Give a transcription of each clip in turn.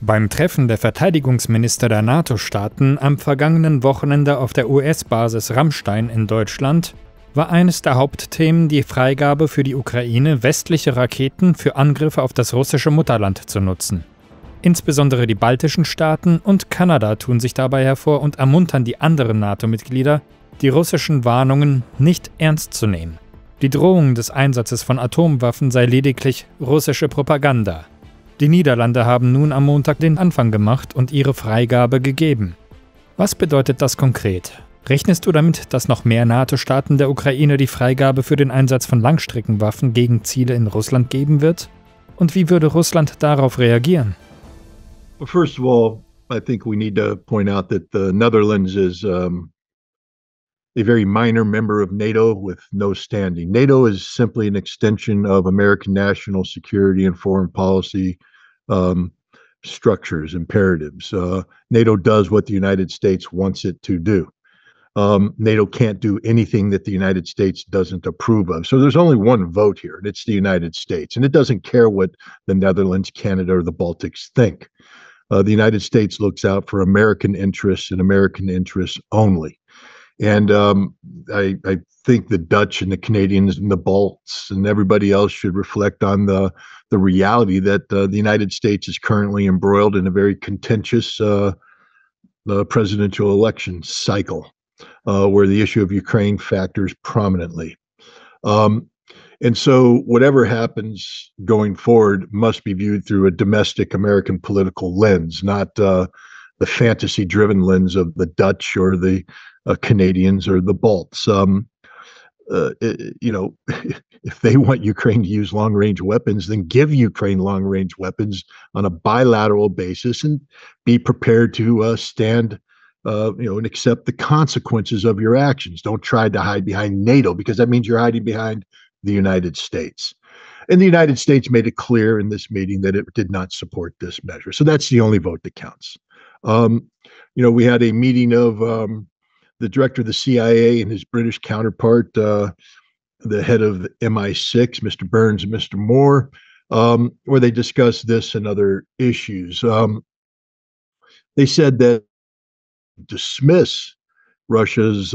Beim Treffen der Verteidigungsminister der NATO-Staaten am vergangenen Wochenende auf der US-Basis Ramstein in Deutschland war eines der Hauptthemen die Freigabe für die Ukraine, westliche Raketen für Angriffe auf das russische Mutterland zu nutzen. Insbesondere die baltischen Staaten und Kanada tun sich dabei hervor und ermuntern die anderen NATO-Mitglieder, die russischen Warnungen nicht ernst zu nehmen. Die Drohung des Einsatzes von Atomwaffen sei lediglich russische Propaganda. Die Niederlande haben nun am Montag den Anfang gemacht und ihre Freigabe gegeben. Was bedeutet das konkret? Rechnest du damit, dass noch mehr NATO-Staaten der Ukraine die Freigabe für den Einsatz von Langstreckenwaffen gegen Ziele in Russland geben wird? Und wie würde Russland darauf reagieren? Well, first of all, I think we need to point out that the Netherlands is a very minor member of NATO with no standing. NATO is simply an extension of American national security and foreign policy structures, imperatives. NATO does what the United States wants it to do. NATO can't do anything that the United States doesn't approve of. So there's only one vote here, and it's the United States. And it doesn't care what the Netherlands, Canada, or the Baltics think. The United States looks out for American interests and American interests only. And I think the Dutch and the Canadians and the Balts and everybody else should reflect on the reality that the United States is currently embroiled in a very contentious presidential election cycle where the issue of Ukraine factors prominently. And so whatever happens going forward must be viewed through a domestic American political lens, not the fantasy-driven lens of the Dutch or the Canadians or the Balts. If they want Ukraine to use long-range weapons, then give Ukraine long-range weapons on a bilateral basis and be prepared to stand, and accept the consequences of your actions. Don't try to hide behind NATO, because that means you're hiding behind the United States. And the United States made it clear in this meeting that it did not support this measure. So that's the only vote that counts. We had a meeting of the director of the CIA and his British counterpart, the head of MI6, Mr. Burns and Mr. Moore, where they discussed this and other issues. They said that dismiss Russia's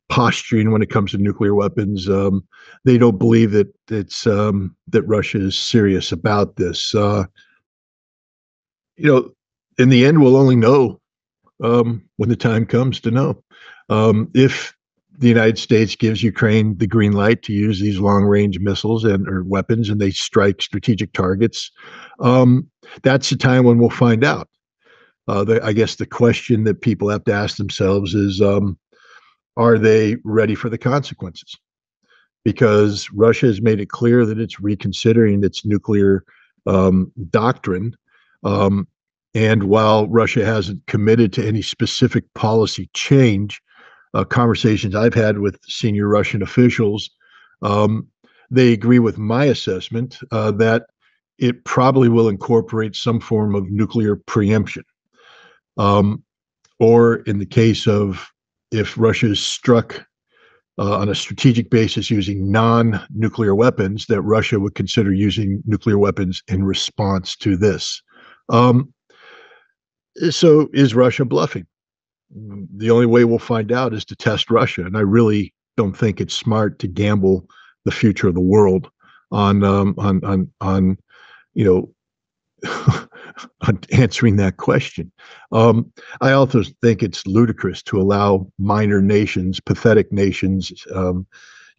posturing when it comes to nuclear weapons. They don't believe that it's that Russia is serious about this. In the end, we'll only know when the time comes to know. If the United States gives Ukraine the green light to use these long-range missiles or weapons, and they strike strategic targets, that's the time when we'll find out. I guess the question that people have to ask themselves is, are they ready for the consequences? Because Russia has made it clear that it's reconsidering its nuclear doctrine. And while Russia hasn't committed to any specific policy change, conversations I've had with senior Russian officials, they agree with my assessment that it probably will incorporate some form of nuclear preemption. Or in the case of if Russia is struck on a strategic basis using non-nuclear weapons, that Russia would consider using nuclear weapons in response to this. So is Russia bluffing? The only way we'll find out is to test Russia. And I really don't think it's smart to gamble the future of the world on on answering that question. I also think it's ludicrous to allow minor nations, pathetic nations,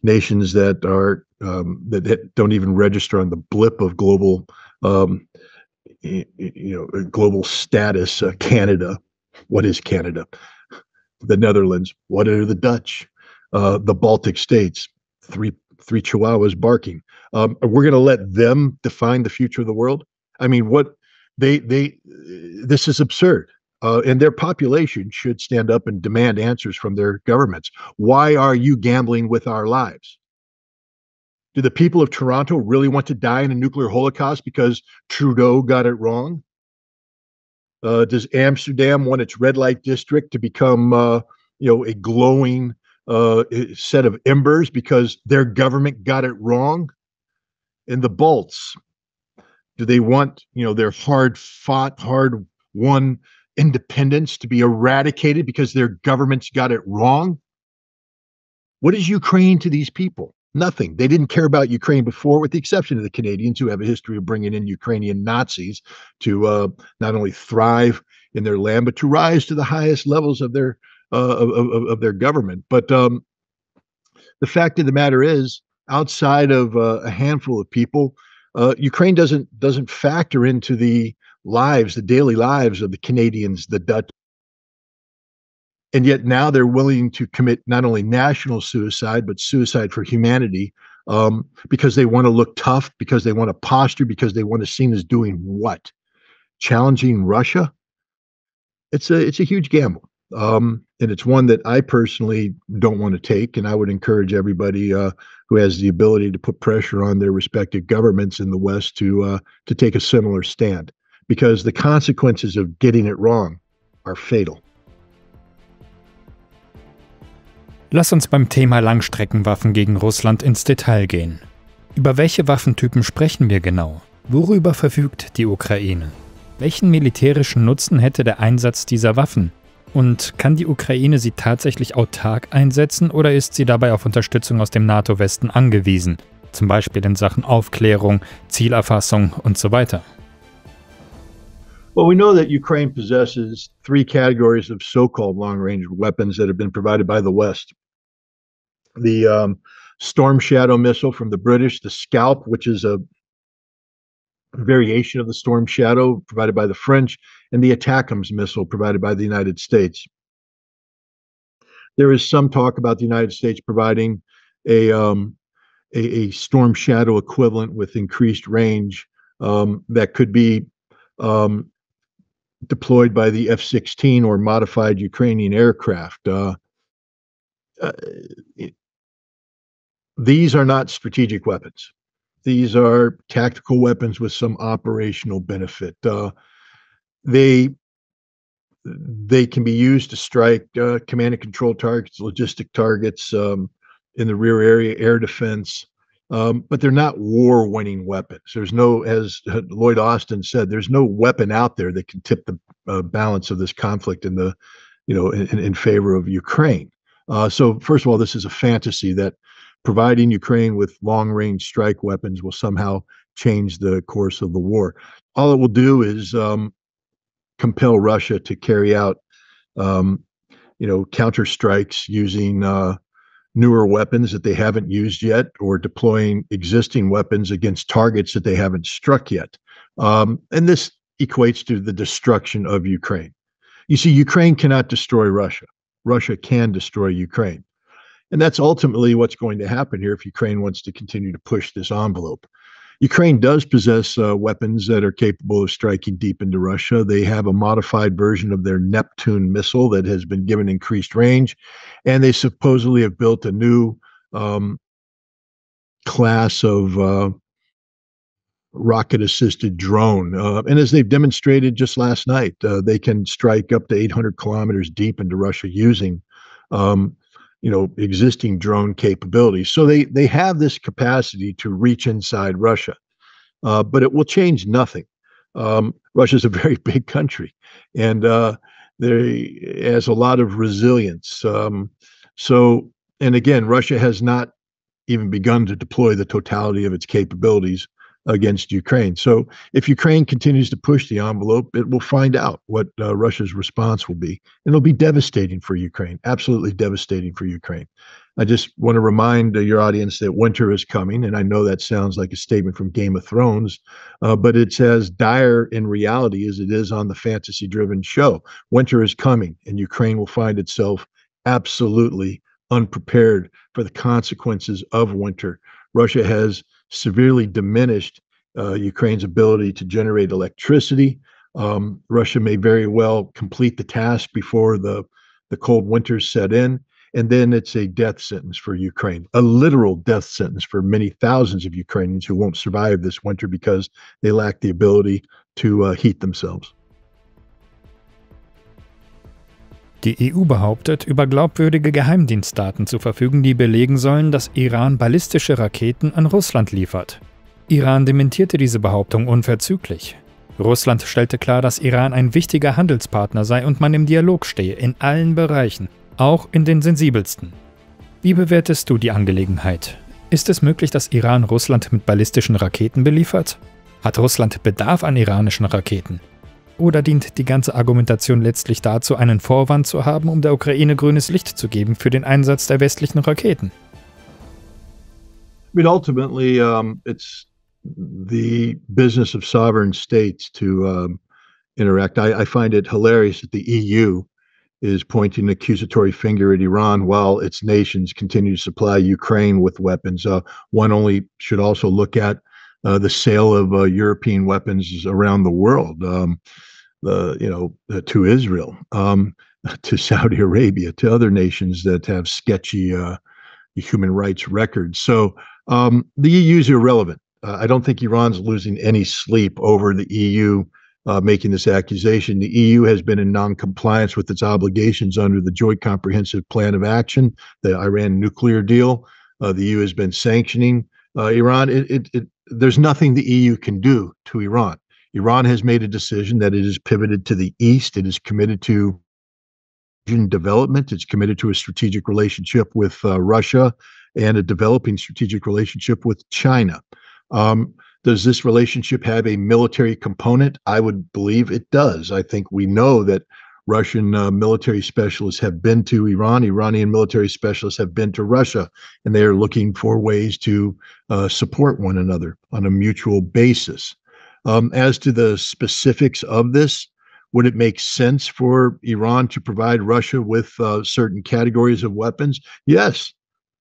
nations that are that don't even register on the blip of global, global status. Canada, what is Canada? The Netherlands, what are the Dutch? The Baltic states, three chihuahuas barking. We're going to let them define the future of the world. I mean, this is absurd. And their population should stand up and demand answers from their governments. Why are you gambling with our lives? Do the people of Toronto really want to die in a nuclear holocaust because Trudeau got it wrong? Does Amsterdam want its red light district to become, a glowing set of embers because their government got it wrong? In the Balts, Do they want, their hard-fought, hard-won independence to be eradicated because their governments got it wrong? What is Ukraine to these people? Nothing. They didn't care about Ukraine before, with the exception of the Canadians, who have a history of bringing in Ukrainian Nazis to not only thrive in their land, but to rise to the highest levels of their government. But the fact of the matter is, outside of a handful of people, Ukraine doesn't factor into the daily lives of the Canadians, the Dutch. And yet now they're willing to commit not only national suicide, but suicide for humanity, because they want to look tough, because they want to posture, because they want to seen as doing what? Challenging Russia? It's a huge gamble. And it's one that I personally don't want to take. And I would encourage everybody who has the ability to put pressure on their respective governments in the West to take a similar stand, because the consequences of getting it wrong are fatal. Lass uns beim Thema Langstreckenwaffen gegen Russland ins Detail gehen. Über welche Waffentypen sprechen wir genau? Worüber verfügt die Ukraine? Welchen militärischen Nutzen hätte der Einsatz dieser Waffen? Und kann die Ukraine sie tatsächlich autark einsetzen, oder ist sie dabei auf Unterstützung aus dem NATO-Westen angewiesen? Zum Beispiel in Sachen Aufklärung, Zielerfassung und so weiter. Well, we know that Ukraine possesses three categories of so-called long-range weapons that have been provided by the West. The Storm Shadow missile from the British, the Scalp, which is a variation of the Storm Shadow provided by the French, and the ATACMS missile provided by the United States. There is some talk about the United States providing a Storm Shadow equivalent with increased range that could be deployed by the F-16 or modified Ukrainian aircraft. These are not strategic weapons. These are tactical weapons with some operational benefit. They can be used to strike command and control targets, logistic targets in the rear area, air defense. But they're not war-winning weapons. There's no, as Lloyd Austin said, there's no weapon out there that can tip the balance of this conflict in favor of Ukraine. So first of all, this is a fantasy that providing Ukraine with long-range strike weapons will somehow change the course of the war. All it will do is compel Russia to carry out, counter strikes using newer weapons that they haven't used yet, or deploying existing weapons against targets that they haven't struck yet. And this equates to the destruction of Ukraine. You see, Ukraine cannot destroy Russia. Russia can destroy Ukraine. And that's ultimately what's going to happen here if Ukraine wants to continue to push this envelope. Ukraine does possess weapons that are capable of striking deep into Russia. They have a modified version of their Neptune missile that has been given increased range, and they supposedly have built a new class of rocket-assisted drone. And as they've demonstrated just last night, they can strike up to 800 kilometers deep into Russia using existing drone capabilities. So they have this capacity to reach inside Russia, but it will change nothing. Russia is a very big country, and they has a lot of resilience. And again, Russia has not even begun to deploy the totality of its capabilities against Ukraine. So if Ukraine continues to push the envelope, it will find out what Russia's response will be. And it'll be devastating for Ukraine, absolutely devastating for Ukraine. I just want to remind your audience that winter is coming. And I know that sounds like a statement from Game of Thrones, but it's as dire in reality as it is on the fantasy-driven show. Winter is coming, and Ukraine will find itself absolutely unprepared for the consequences of winter. Russia has severely diminished Ukraine's ability to generate electricity. Russia may very well complete the task before the cold winters set in, and then it's a death sentence for Ukraine, a literal death sentence for many thousands of Ukrainians who won't survive this winter because they lack the ability to heat themselves. Die EU behauptet, über glaubwürdige Geheimdienstdaten zu verfügen, die belegen sollen, dass Iran ballistische Raketen an Russland liefert. Iran dementierte diese Behauptung unverzüglich. Russland stellte klar, dass Iran ein wichtiger Handelspartner sei und man im Dialog stehe, in allen Bereichen, auch in den sensibelsten. Wie bewertest du die Angelegenheit? Ist es möglich, dass Iran Russland mit ballistischen Raketen beliefert? Hat Russland Bedarf an iranischen Raketen? Oder dient die ganze Argumentation letztlich dazu, einen Vorwand zu haben, um der Ukraine grünes Licht zu geben für den Einsatz der westlichen Raketen? I mean, ultimately, it's the business of sovereign states to interact. I find it hilarious that the EU is pointing an accusatory finger at Iran while its nations continue to supply Ukraine with weapons. One only should also look at the sale of European weapons around the world, to Israel, to Saudi Arabia, to other nations that have sketchy human rights records. So the EU is irrelevant. I don't think Iran's losing any sleep over the EU making this accusation. The EU has been in non-compliance with its obligations under the Joint Comprehensive Plan of Action, the Iran nuclear deal. The EU has been sanctioning Iran. There's nothing the EU can do to Iran. Iran has made a decision that it is pivoted to the east. It is committed to development. It's committed to a strategic relationship with Russia and a developing strategic relationship with China. Does this relationship have a military component? I would believe it does. I think we know that Russian military specialists have been to Iran. Iranian military specialists have been to Russia, and they are looking for ways to support one another on a mutual basis. As to the specifics of this, would it make sense for Iran to provide Russia with certain categories of weapons? Yes,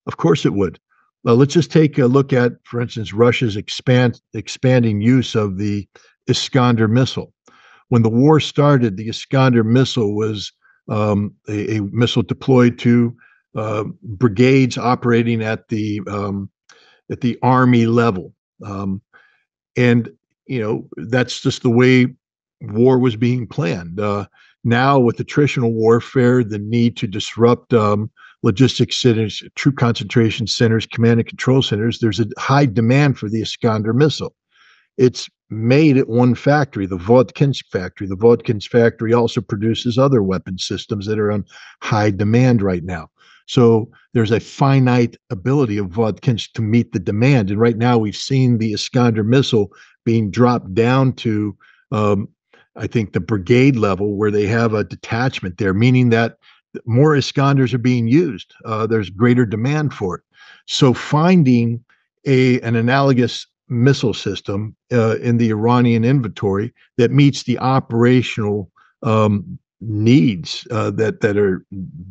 of course it would. Let's just take a look at, for instance, Russia's expanding use of the Iskander missile. When the war started, the Iskander missile was a missile deployed to brigades operating at the army level, and that's just the way war was being planned. Now, with attritional warfare, the need to disrupt logistics centers, troop concentration centers, command and control centers, there's a high demand for the Iskander missile. It's made at one factory, the Vodkinsk factory. The Vodkinsk factory also produces other weapon systems that are on high demand right now. So there's a finite ability of Vodkinsk to meet the demand. And right now we've seen the Iskander missile being dropped down to, I think, the brigade level where they have a detachment there, meaning that more Iskanders are being used. There's greater demand for it. So finding an analogous missile system in the Iranian inventory that meets the operational needs that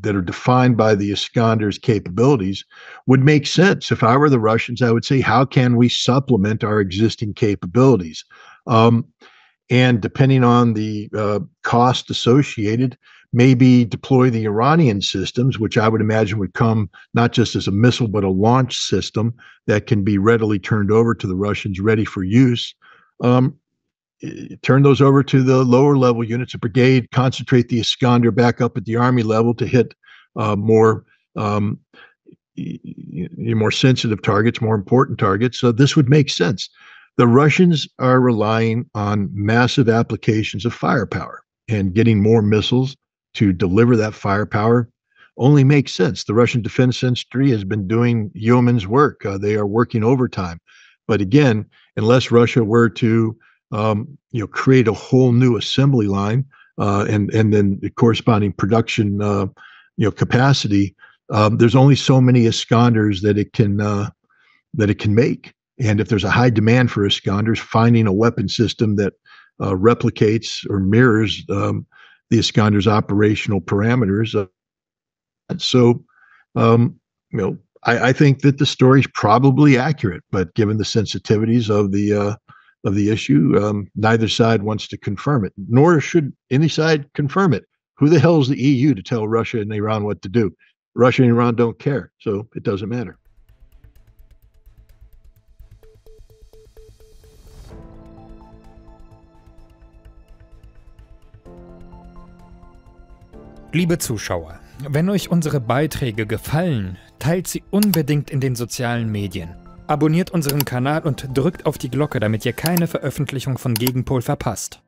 are defined by the Iskander's capabilities would make sense. If I were the Russians, I would say, how can we supplement our existing capabilities? And depending on the cost associated, maybe deploy the Iranian systems, which I would imagine would come not just as a missile, but a launch system that can be readily turned over to the Russians, ready for use. Turn those over to the lower level units of brigade, concentrate the Iskander back up at the army level to hit more sensitive targets, more important targets. So this would make sense. The Russians are relying on massive applications of firepower, and getting more missiles to deliver that firepower only makes sense. The Russian defense industry has been doing yeoman's work. They are working overtime. But again, unless Russia were to create a whole new assembly line and then the corresponding production capacity, there's only so many Iskanders that it can make. And if there's a high demand for Iskanders, finding a weapon system that replicates or mirrors the Iskander's operational parameters. I think that the story is probably accurate, but given the sensitivities of the issue, neither side wants to confirm it, nor should any side confirm it. Who the hell is the EU to tell Russia and Iran what to do? Russia and Iran don't care, so it doesn't matter. Liebe Zuschauer, wenn euch unsere Beiträge gefallen, teilt sie unbedingt in den sozialen Medien. Abonniert unseren Kanal und drückt auf die Glocke, damit ihr keine Veröffentlichung von Gegenpol verpasst.